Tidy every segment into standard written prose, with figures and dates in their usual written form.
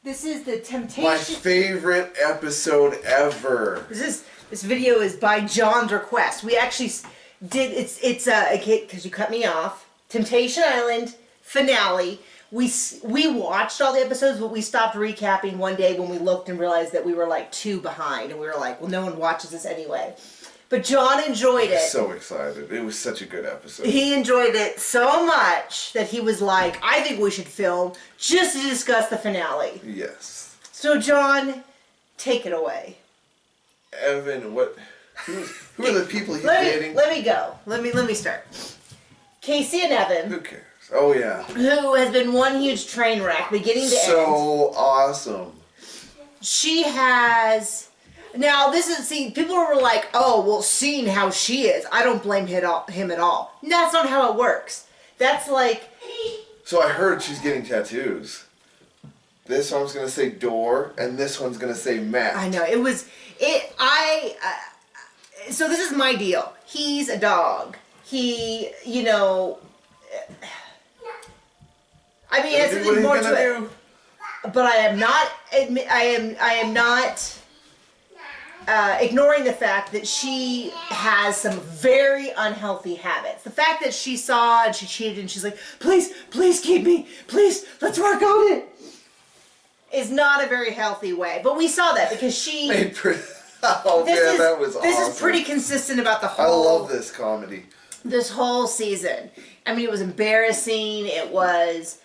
This is the Temptation. My favorite episode ever. This video is by John's request. We actually did it's because you cut me off. Temptation Island finale. We watched all the episodes, but we stopped recapping one day when we looked and realized that we were like 2 behind, and we were like, well, no one watches this anyway. But John enjoyed it. So excited. It was such a good episode. He enjoyed it so much that he was like, I think we should film just to discuss the finale. Yes. So John, take it away. Evan, what? Who are the people he's dating? Let me go. Let me start. Casey and Evan. Who cares? Oh yeah. Who has been one huge train wreck, beginning to end. So awesome. She has. Now, people were like, oh, well, seeing how she is, I don't blame him at all. That's not how it works. That's like... So I heard she's getting tattoos. This one's going to say door, and this one's going to say Matt. I know, so this is my deal. He's a dog. He, I mean, it's something more to it. But I am not ignoring the fact that she has some very unhealthy habits. The fact that she saw and she cheated and she's like, please keep me, please, let's work on it, is not a very healthy way. But we saw that because she... that was awesome. This is pretty consistent about the whole... I love this comedy. This whole season. I mean, it was embarrassing. It was...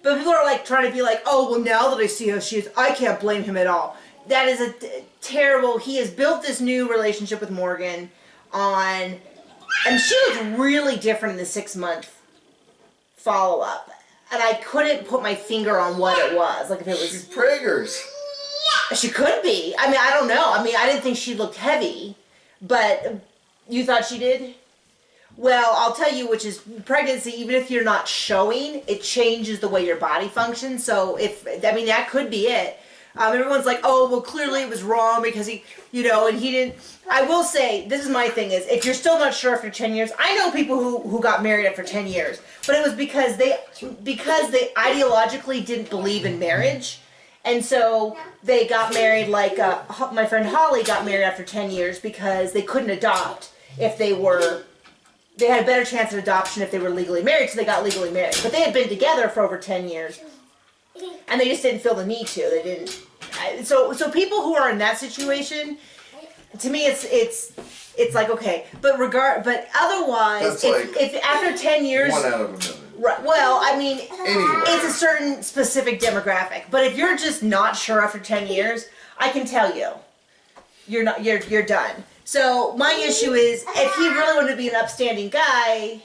But people are like trying to be like, oh, well, now that I see how she is, I can't blame him at all. That is terrible. He has built this new relationship with Morgan and she was really different in the 6-month follow-up. And I couldn't put my finger on what it was. Like if it was... She's preggers. She could be. I mean, I don't know. I mean, I didn't think she looked heavy, but you thought she did? Well, I'll tell you, which is pregnancy, even if you're not showing, it changes the way your body functions. So that could be it. Everyone's like, oh, well, clearly it was wrong because he, and he didn't. I will say, this is my thing is, if you're still not sure after 10 years, I know people who got married after 10 years, but it was because they ideologically didn't believe in marriage. And so they got married like, my friend Holly got married after 10 years because they couldn't adopt if they had a better chance of adoption if they were legally married, so they got legally married. But they had been together for over 10 years, and they just didn't feel the need to. They didn't. So people who are in that situation, to me, it's like okay, but otherwise, if after 10 years, 1 out of a million. Right. Well, I mean, anyway. It's a certain specific demographic. But if you're just not sure after 10 years, I can tell you, you're done. So my issue is, if he really wanted to be an upstanding guy,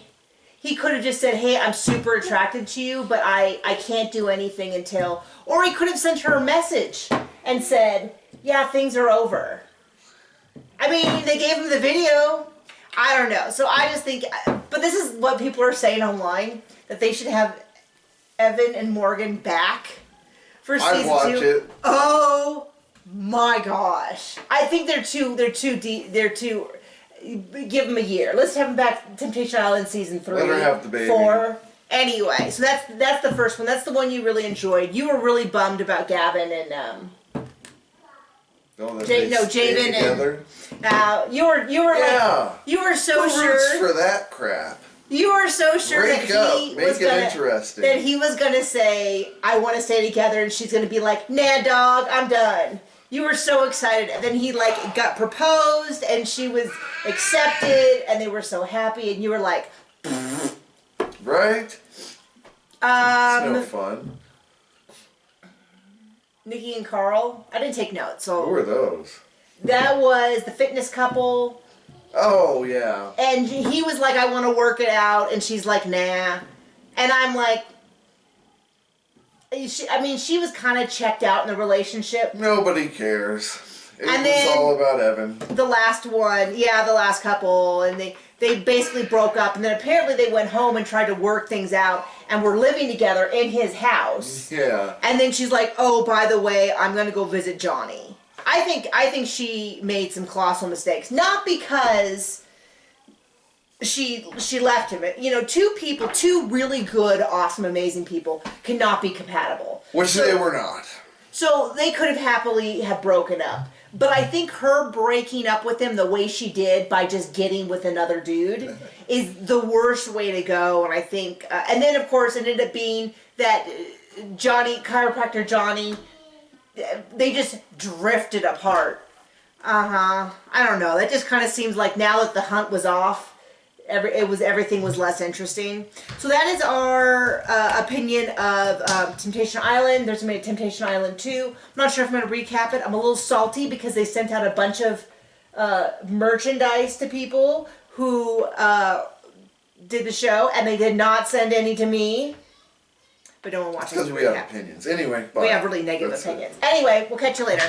he could have just said, hey, I'm super attracted to you, but I can't do anything until... Or he could have sent her a message and said, yeah, things are over. I mean, they gave him the video. I don't know. So I just think... But this is what people are saying online, that they should have Evan and Morgan back for season 2. I'd watch it. Oh... my gosh. I think they're too give them a year. Let's have them back Temptation Island season 3. Let her have the baby. 4. Anyway, so that's the first one. That's the one you really enjoyed. You were really bummed about Gavin and Javen and you were like you were so sure for that crap. You were so sure that he was gonna say, I want to stay together, and she's gonna be like, nah, dog, I'm done. You were so excited, and then he got proposed, and she was accepted, and they were so happy, and you were like, right? It's no fun. Nikki and Carl, I didn't take notes. So who were those? That was the fitness couple. Oh, yeah. And he was like, I want to work it out. And she's like, nah. And I'm like, she was kind of checked out in the relationship. Nobody cares. It was all about Evan. The last one, the last couple. And they basically broke up. And then apparently they went home and tried to work things out. And were living together in his house. Yeah. And then she's like, oh, by the way, I'm going to go visit Johnny. I think she made some colossal mistakes. Not because she left him. You know, two really good, awesome, amazing people cannot be compatible. Which they were not. So they could have happily have broken up. But I think her breaking up with him the way she did by just getting with another dude is the worst way to go. And I think, and then of course it ended up being that chiropractor Johnny, they just drifted apart. I don't know. That just kind of seems like now that the hunt was off, everything was less interesting. So that is our opinion of Temptation Island. There's going to be a Temptation Island 2. I'm not sure if I'm going to recap it. I'm a little salty because they sent out a bunch of merchandise to people who did the show, and they did not send any to me. But no one watches. Because we have opinions. Anyway, bye. We have really negative opinions. Anyway, we'll catch you later.